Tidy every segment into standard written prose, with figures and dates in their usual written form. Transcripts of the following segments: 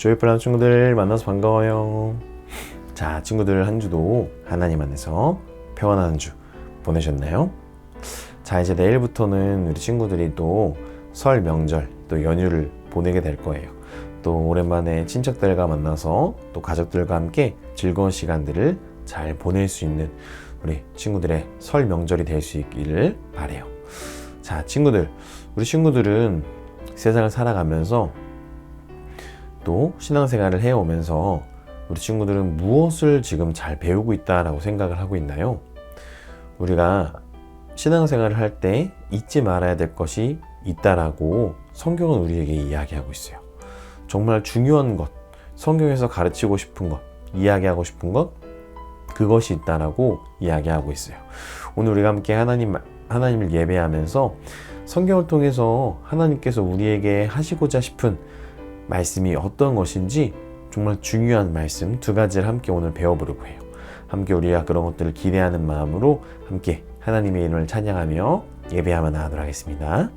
조이풀한 친구들 만나서 반가워요. 자, 친구들 한 주도 하나님 안에서 평안한 한 주 보내셨나요? 자, 이제 내일부터는 우리 친구들이 또 설 명절 또 연휴를 보내게 될 거예요. 또 오랜만에 친척들과 만나서 또 가족들과 함께 즐거운 시간들을 잘 보낼 수 있는 우리 친구들의 설 명절이 될 수 있기를 바라요. 자, 친구들, 우리 친구들은 세상을 살아가면서 또 신앙생활을 해오면서 우리 친구들은 무엇을 지금 잘 배우고 있다라고 생각을 하고 있나요? 우리가 신앙생활을 할 때 잊지 말아야 될 것이 있다라고 성경은 우리에게 이야기하고 있어요. 정말 중요한 것, 성경에서 가르치고 싶은 것, 이야기하고 싶은 것, 그것이 있다라고 이야기하고 있어요. 오늘 우리가 함께 하나님을 예배하면서 성경을 통해서 하나님께서 우리에게 하시고자 싶은 말씀이 어떤 것인지 정말 중요한 말씀 두 가지를 함께 오늘 배워보려고 해요. 함께 우리가 그런 것들을 기대하는 마음으로 함께 하나님의 이름을 찬양하며 예배하며 나가도록 하겠습니다.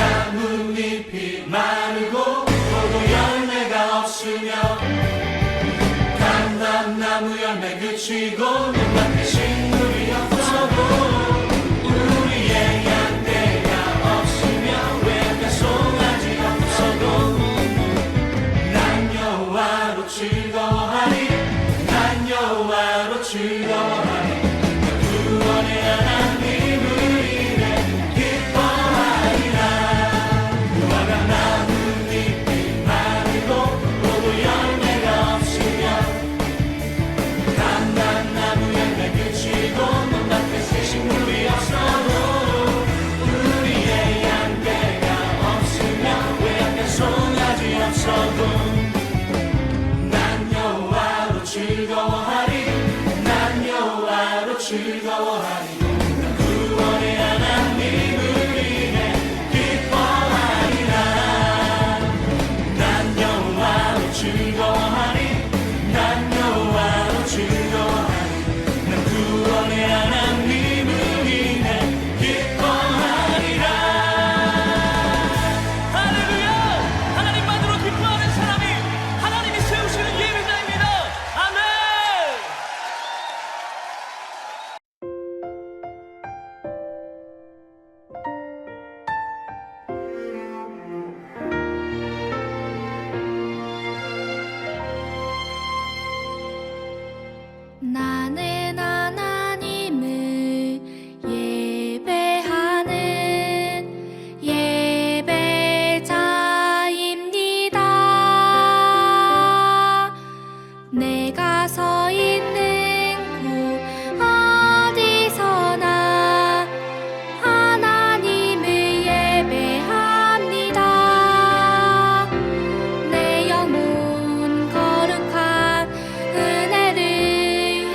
나뭇잎이 마르고 포도 열매가 없으며 감람나무 열매 그치고 눈앞에 식물이 없어도 우리의 양떼가 없으며 외양간 송아지 없어도 난 여호와로 즐거워하리 난 여호와로 즐거워하리 구원의 하나님을 인해 기뻐하리라. 무화과 나뭇잎이 마르고 포도 열매가 없으며 감람나무 열매 그치고 눈앞에 새 식물이 없어도 우리의 양떼가 없으며 외양간 송아지 없어도 난 여호와로 즐거워하리 난 여호와로 즐거워하리 구원의 하나님을 인해 기뻐하리라. 난 여호와로 즐거워하리 난 여호와로 즐거워하리 난 구원의 하나님을 인해 기뻐하리라. 할렐루야. 하나님만으로 기뻐하는 사람이 하나님이 세우시는 예배자입니다. 아멘. 나는 하나님을 예배하는 예배자입니다. 내가 서 있는 곳 어디서나 하나님을 예배합니다. 내 영혼 거룩한 은혜를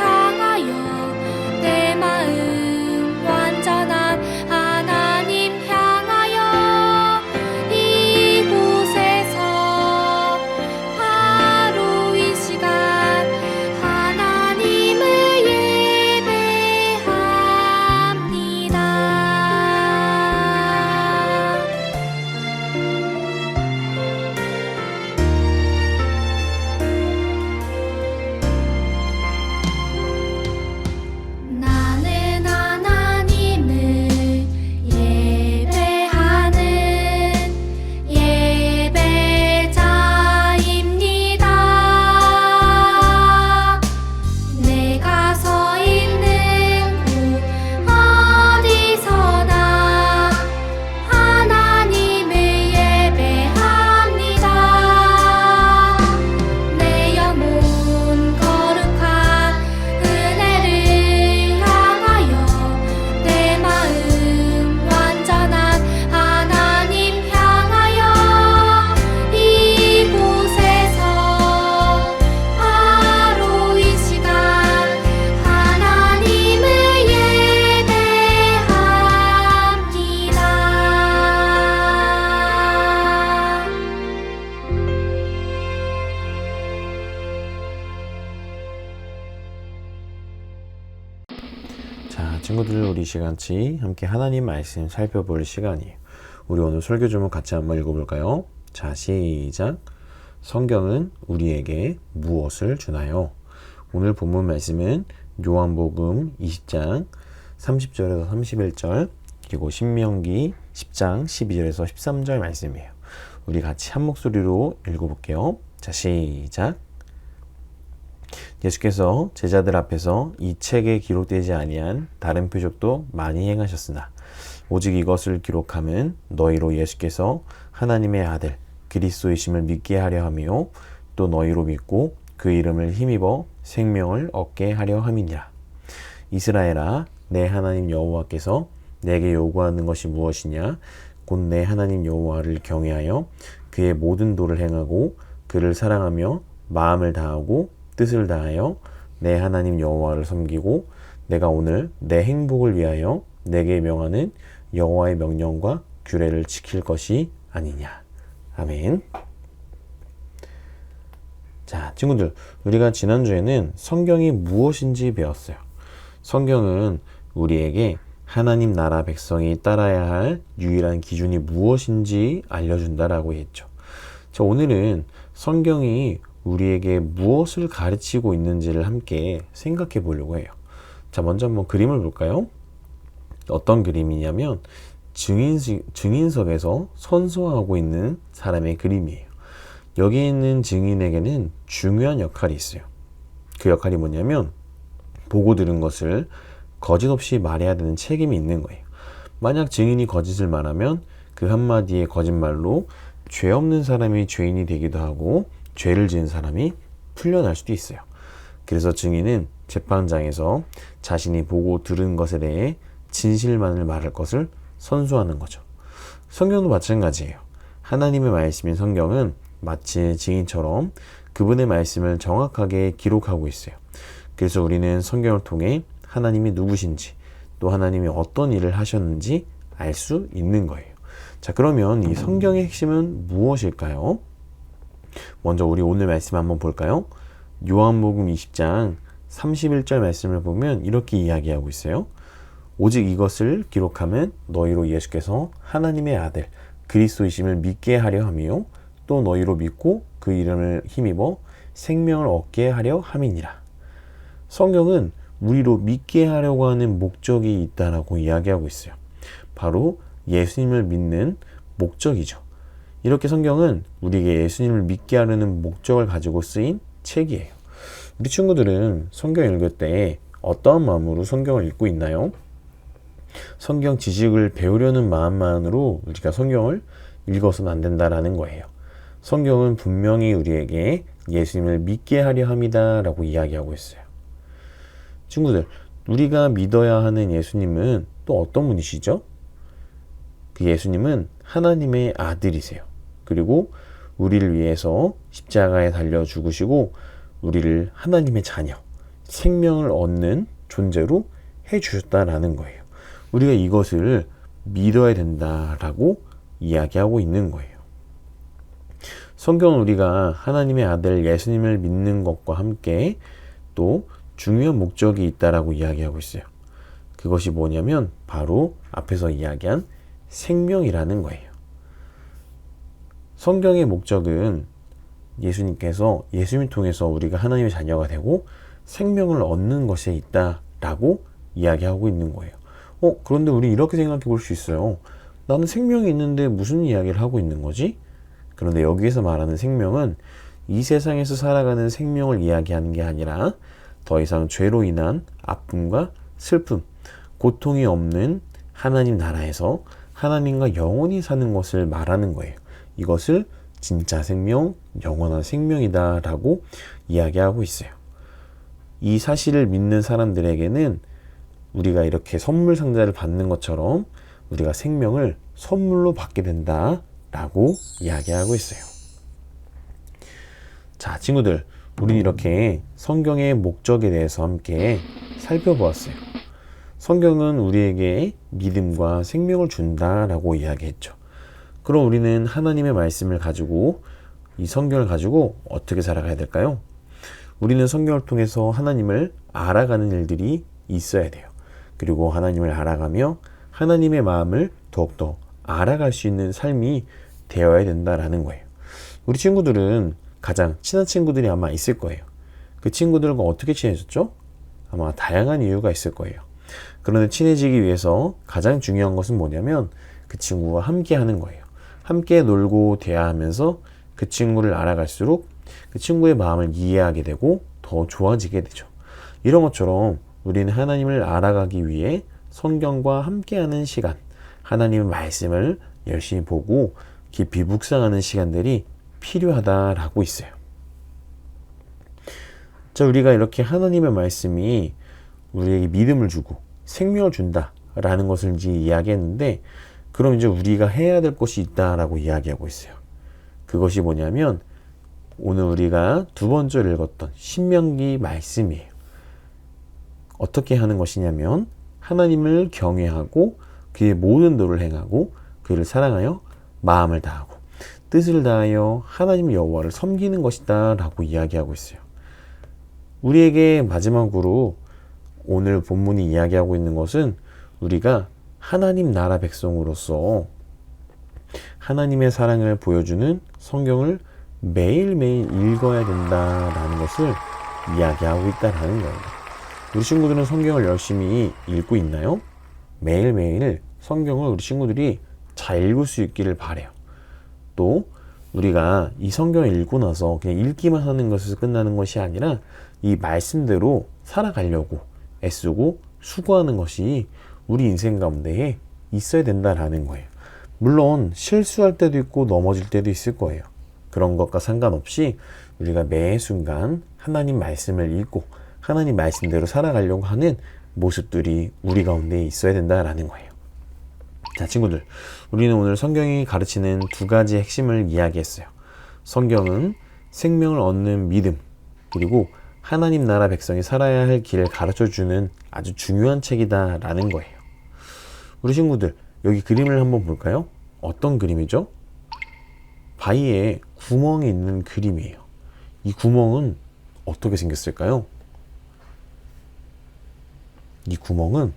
친구들, 우리 시간치 함께 하나님 말씀 살펴볼 시간이에요. 우리 오늘 설교 제목 같이 한번 읽어볼까요? 자, 시작. 성경은 우리에게 무엇을 주나요? 오늘 본문 말씀은 요한복음 20장 30절에서 31절, 그리고 신명기 10장 12절에서 13절 말씀이에요. 우리 같이 한 목소리로 읽어볼게요. 자, 시작. 예수께서 제자들 앞에서 이 책에 기록되지 아니한 다른 표적도 많이 행하셨으나 오직 이것을 기록함은 너희로 예수께서 하나님의 아들 그리스도이심을 믿게 하려 함이요 또 너희로 믿고 그 이름을 힘입어 생명을 얻게 하려 함이니라. 이스라엘아, 내 하나님 여호와께서 내게 요구하는 것이 무엇이냐? 곧 내 하나님 여호와를 경외하여 그의 모든 도를 행하고 그를 사랑하며 마음을 다하고 뜻을 다하여 내 하나님 여호와를 섬기고 내가 오늘 내 행복을 위하여 내게 명하는 여호와의 명령과 규례를 지킬 것이 아니냐. 아멘. 자, 친구들, 우리가 지난주에는 성경이 무엇인지 배웠어요. 성경은 우리에게 하나님 나라 백성이 따라야 할 유일한 기준이 무엇인지 알려준다라고 했죠. 자, 오늘은 성경이 우리에게 무엇을 가르치고 있는지를 함께 생각해 보려고 해요. 자, 먼저 한번 그림을 볼까요? 어떤 그림이냐면 증인석에서 선서하고 있는 사람의 그림이에요. 여기 있는 증인에게는 중요한 역할이 있어요. 그 역할이 뭐냐면 보고 들은 것을 거짓 없이 말해야 되는 책임이 있는 거예요. 만약 증인이 거짓을 말하면 그 한마디의 거짓말로 죄 없는 사람이 죄인이 되기도 하고 죄를 지은 사람이 풀려날 수도 있어요. 그래서 증인은 재판장에서 자신이 보고 들은 것에 대해 진실만을 말할 것을 선수하는 거죠. 성경도 마찬가지예요. 하나님의 말씀인 성경은 마치 증인처럼 그분의 말씀을 정확하게 기록하고 있어요. 그래서 우리는 성경을 통해 하나님이 누구신지 또 하나님이 어떤 일을 하셨는지 알 수 있는 거예요. 자, 그러면 이 성경의 핵심은 무엇일까요? 먼저 우리 오늘 말씀 한번 볼까요? 요한복음 20장 31절 말씀을 보면 이렇게 이야기하고 있어요. 오직 이것을 기록하면 너희로 예수께서 하나님의 아들 그리스도이심을 믿게 하려 함이요 또 너희로 믿고 그 이름을 힘입어 생명을 얻게 하려 함이니라. 성경은 우리로 믿게 하려고 하는 목적이 있다라고 이야기하고 있어요. 바로 예수님을 믿는 목적이죠. 이렇게 성경은 우리에게 예수님을 믿게 하려는 목적을 가지고 쓰인 책이에요. 우리 친구들은 성경 읽을 때 어떠한 마음으로 성경을 읽고 있나요? 성경 지식을 배우려는 마음만으로 우리가 성경을 읽어서는 안 된다라는 거예요. 성경은 분명히 우리에게 예수님을 믿게 하려 합니다라고 이야기하고 있어요. 친구들, 우리가 믿어야 하는 예수님은 또 어떤 분이시죠? 그 예수님은 하나님의 아들이세요. 그리고 우리를 위해서 십자가에 달려 죽으시고 우리를 하나님의 자녀, 생명을 얻는 존재로 해주셨다라는 거예요. 우리가 이것을 믿어야 된다라고 이야기하고 있는 거예요. 성경은 우리가 하나님의 아들 예수님을 믿는 것과 함께 또 중요한 목적이 있다라고 이야기하고 있어요. 그것이 뭐냐면 바로 앞에서 이야기한 생명이라는 거예요. 성경의 목적은 예수님께서 예수님을 통해서 우리가 하나님의 자녀가 되고 생명을 얻는 것에 있다라고 이야기하고 있는 거예요. 그런데 우리 이렇게 생각해 볼 수 있어요. 나는 생명이 있는데 무슨 이야기를 하고 있는 거지? 그런데 여기에서 말하는 생명은 이 세상에서 살아가는 생명을 이야기하는 게 아니라 더 이상 죄로 인한 아픔과 슬픔, 고통이 없는 하나님 나라에서 하나님과 영원히 사는 것을 말하는 거예요. 이것을 진짜 생명, 영원한 생명이다 라고 이야기하고 있어요. 이 사실을 믿는 사람들에게는 우리가 이렇게 선물 상자를 받는 것처럼 우리가 생명을 선물로 받게 된다 라고 이야기하고 있어요. 자, 친구들, 우린 이렇게 성경의 목적에 대해서 함께 살펴보았어요. 성경은 우리에게 믿음과 생명을 준다라고 이야기했죠. 그럼 우리는 하나님의 말씀을 가지고 이 성경을 가지고 어떻게 살아가야 될까요? 우리는 성경을 통해서 하나님을 알아가는 일들이 있어야 돼요. 그리고 하나님을 알아가며 하나님의 마음을 더욱더 알아갈 수 있는 삶이 되어야 된다라는 거예요. 우리 친구들은 가장 친한 친구들이 아마 있을 거예요. 그 친구들과 어떻게 친해졌죠? 아마 다양한 이유가 있을 거예요. 그런데 친해지기 위해서 가장 중요한 것은 뭐냐면 그 친구와 함께 하는 거예요. 함께 놀고 대화하면서 그 친구를 알아갈수록 그 친구의 마음을 이해하게 되고 더 좋아지게 되죠. 이런 것처럼 우리는 하나님을 알아가기 위해 성경과 함께하는 시간, 하나님의 말씀을 열심히 보고 깊이 묵상하는 시간들이 필요하다라고 있어요. 자, 우리가 이렇게 하나님의 말씀이 우리에게 믿음을 주고 생명을 준다라는 것을 이제 이야기했는데, 그럼 이제 우리가 해야 될 것이 있다라고 이야기하고 있어요. 그것이 뭐냐면 오늘 우리가 두 번째로 읽었던 신명기 말씀이에요. 어떻게 하는 것이냐면 하나님을 경외하고 그의 모든 도를 행하고 그를 사랑하여 마음을 다하고 뜻을 다하여 하나님 여호와를 섬기는 것이다 라고 이야기하고 있어요. 우리에게 마지막으로 오늘 본문이 이야기하고 있는 것은 우리가 하나님 나라 백성으로서 하나님의 사랑을 보여주는 성경을 매일매일 읽어야 된다라는 것을 이야기하고 있다는 거예요. 우리 친구들은 성경을 열심히 읽고 있나요? 매일매일 성경을 우리 친구들이 잘 읽을 수 있기를 바라요. 또 우리가 이 성경을 읽고 나서 그냥 읽기만 하는 것에서 끝나는 것이 아니라 이 말씀대로 살아가려고 애쓰고 수고하는 것이 우리 인생 가운데에 있어야 된다라는 거예요. 물론 실수할 때도 있고 넘어질 때도 있을 거예요. 그런 것과 상관없이 우리가 매 순간 하나님 말씀을 읽고 하나님 말씀대로 살아가려고 하는 모습들이 우리 가운데 있어야 된다라는 거예요. 자, 친구들, 우리는 오늘 성경이 가르치는 두 가지 핵심을 이야기했어요. 성경은 생명을 얻는 믿음, 그리고 하나님 나라 백성이 살아야 할 길을 가르쳐주는 아주 중요한 책이다라는 거예요. 우리 친구들, 여기 그림을 한번 볼까요? 어떤 그림이죠? 바위에 구멍이 있는 그림이에요. 이 구멍은 어떻게 생겼을까요? 이 구멍은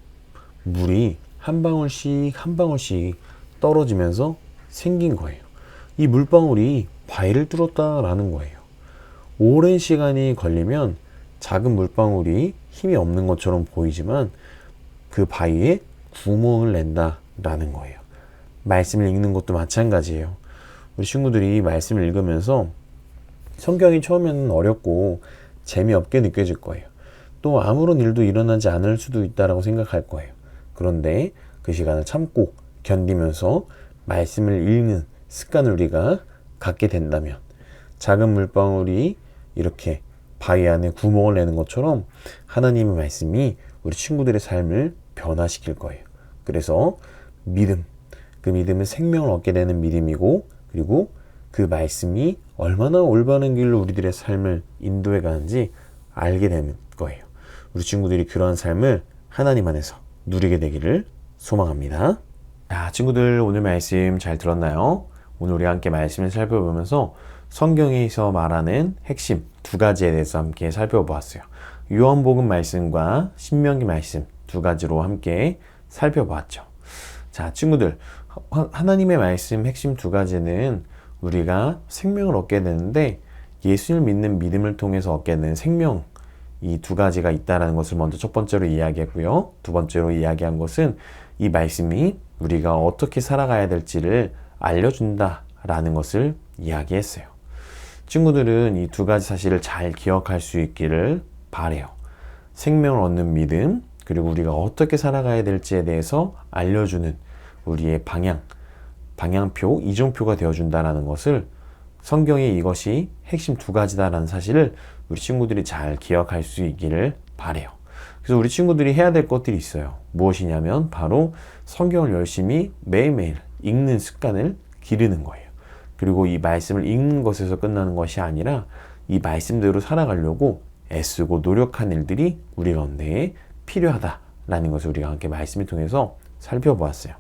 물이 한 방울씩 한 방울씩 떨어지면서 생긴 거예요. 이 물방울이 바위를 뚫었다라는 거예요. 오랜 시간이 걸리면 작은 물방울이 힘이 없는 것처럼 보이지만 그 바위에 구멍을 낸다라는 거예요. 말씀을 읽는 것도 마찬가지예요. 우리 친구들이 말씀을 읽으면서 성경이 처음에는 어렵고 재미없게 느껴질 거예요. 또 아무런 일도 일어나지 않을 수도 있다라고 생각할 거예요. 그런데 그 시간을 참고 견디면서 말씀을 읽는 습관을 우리가 갖게 된다면 작은 물방울이 이렇게 바위 안에 구멍을 내는 것처럼 하나님의 말씀이 우리 친구들의 삶을 변화시킬 거예요. 그래서 믿음, 그 믿음은 생명을 얻게 되는 믿음이고, 그리고 그 말씀이 얼마나 올바른 길로 우리들의 삶을 인도해 가는지 알게 되는 거예요. 우리 친구들이 그러한 삶을 하나님 안에서 누리게 되기를 소망합니다. 자, 친구들, 오늘 말씀 잘 들었나요? 오늘 우리 함께 말씀을 살펴보면서 성경에서 말하는 핵심 두 가지에 대해서 함께 살펴보았어요. 요한복음 말씀과 신명기 말씀 두 가지로 함께 살펴보았죠. 자, 친구들, 하나님의 말씀 핵심 두 가지는 우리가 생명을 얻게 되는데 예수를 믿는 믿음을 통해서 얻게 되는 생명, 이 두 가지가 있다는 것을 먼저 첫 번째로 이야기했고요. 두 번째로 이야기한 것은 이 말씀이 우리가 어떻게 살아가야 될지를 알려준다라는 것을 이야기했어요. 친구들은 이 두 가지 사실을 잘 기억할 수 있기를 바라요. 생명을 얻는 믿음, 그리고 우리가 어떻게 살아가야 될지에 대해서 알려주는 우리의 방향표, 이정표가 되어준다는 것을, 성경에 이것이 핵심 두 가지다라는 사실을 우리 친구들이 잘 기억할 수 있기를 바라요. 그래서 우리 친구들이 해야 될 것들이 있어요. 무엇이냐면 바로 성경을 열심히 매일매일 읽는 습관을 기르는 거예요. 그리고 이 말씀을 읽는 것에서 끝나는 것이 아니라 이 말씀대로 살아가려고 애쓰고 노력한 일들이 우리 가운데에 필요하다라는 것을 우리가 함께 말씀을 통해서 살펴보았어요.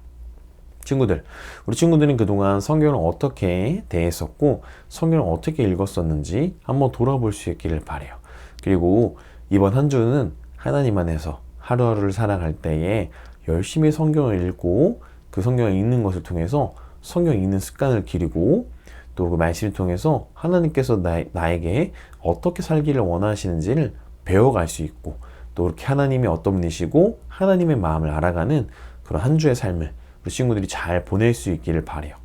친구들, 우리 친구들은 그동안 성경을 어떻게 대했었고 성경을 어떻게 읽었었는지 한번 돌아볼 수 있기를 바라요. 그리고 이번 한 주는 하나님 안에서 하루하루를 살아갈 때에 열심히 성경을 읽고 그 성경을 읽는 것을 통해서 성경 읽는 습관을 기르고 또 그 말씀을 통해서 하나님께서 나에게 어떻게 살기를 원하시는지를 배워갈 수 있고 또 그렇게 하나님이 어떤 분이시고 하나님의 마음을 알아가는 그런 한 주의 삶을 우리 친구들이 잘 보낼 수 있기를 바라요.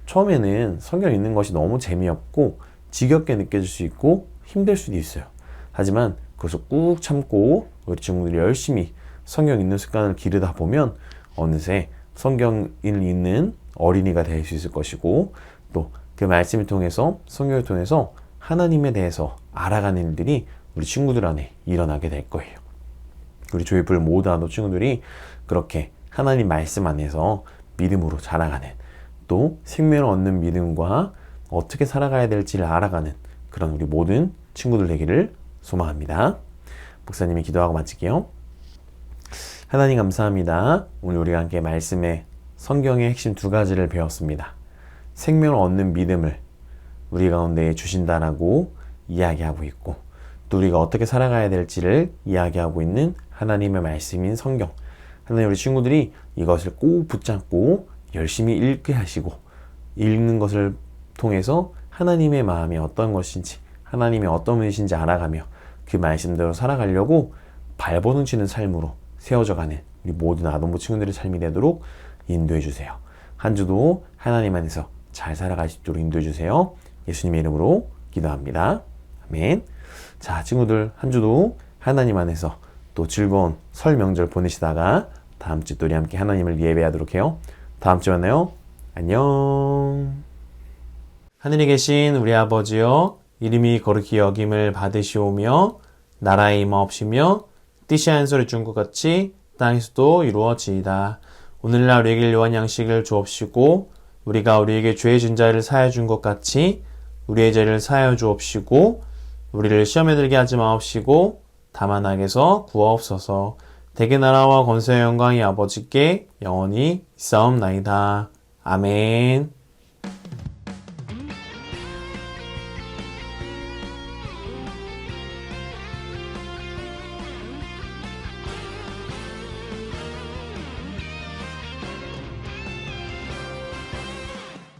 처음에는 성경 읽는 것이 너무 재미없고 지겹게 느껴질 수 있고 힘들 수도 있어요. 하지만 그것을 꾹 참고 우리 친구들이 열심히 성경 읽는 습관을 기르다 보면 어느새 성경을 읽는 어린이가 될 수 있을 것이고 또 그 말씀을 통해서 성경을 통해서 하나님에 대해서 알아가는 일들이 우리 친구들 안에 일어나게 될 거예요. 우리 조이풀 모두 아도 친구들이 그렇게 하나님 말씀 안에서 믿음으로 자라가는 또 생명을 얻는 믿음과 어떻게 살아가야 될지를 알아가는 그런 우리 모든 친구들 되기를 소망합니다. 목사님이 기도하고 마칠게요. 하나님 감사합니다. 오늘 우리가 함께 말씀의 성경의 핵심 두 가지를 배웠습니다. 생명을 얻는 믿음을 우리 가운데 주신다라고 이야기하고 있고 또 우리가 어떻게 살아가야 될지를 이야기하고 있는 하나님의 말씀인 성경. 하나님 우리 친구들이 이것을 꼭 붙잡고 열심히 읽게 하시고 읽는 것을 통해서 하나님의 마음이 어떤 것인지 하나님이 어떤 분이신지 알아가며 그 말씀대로 살아가려고 발버둥 치는 삶으로 세워져가는 우리 모든 아동부 친구들의 삶이 되도록 인도해 주세요. 한 주도 하나님 안에서 잘 살아가시도록 인도해 주세요. 예수님의 이름으로 기도합니다. 아멘. 자, 친구들 한 주도 하나님 안에서 또 즐거운 설 명절 보내시다가 다음 주 또 우리 함께 하나님을 예배하도록 해요. 다음 주에 만나요. 안녕. 하늘에 계신 우리 아버지여, 이름이 거룩히 여김을 받으시오며 나라의 임하옵시며 뜻이 한 소리 준 것 같이 땅에서도 이루어지이다. 오늘날 우리에게 요한 양식을 주옵시고 우리가 우리에게 죄 진 자를 사하여 준 것 같이 우리의 죄를 사하여 주옵시고 우리를 시험에 들게 하지 마옵시고 다만 악에서 구하옵소서. 대개 나라와 권세와 영광이 아버지께 영원히 있사옵나이다. 아멘.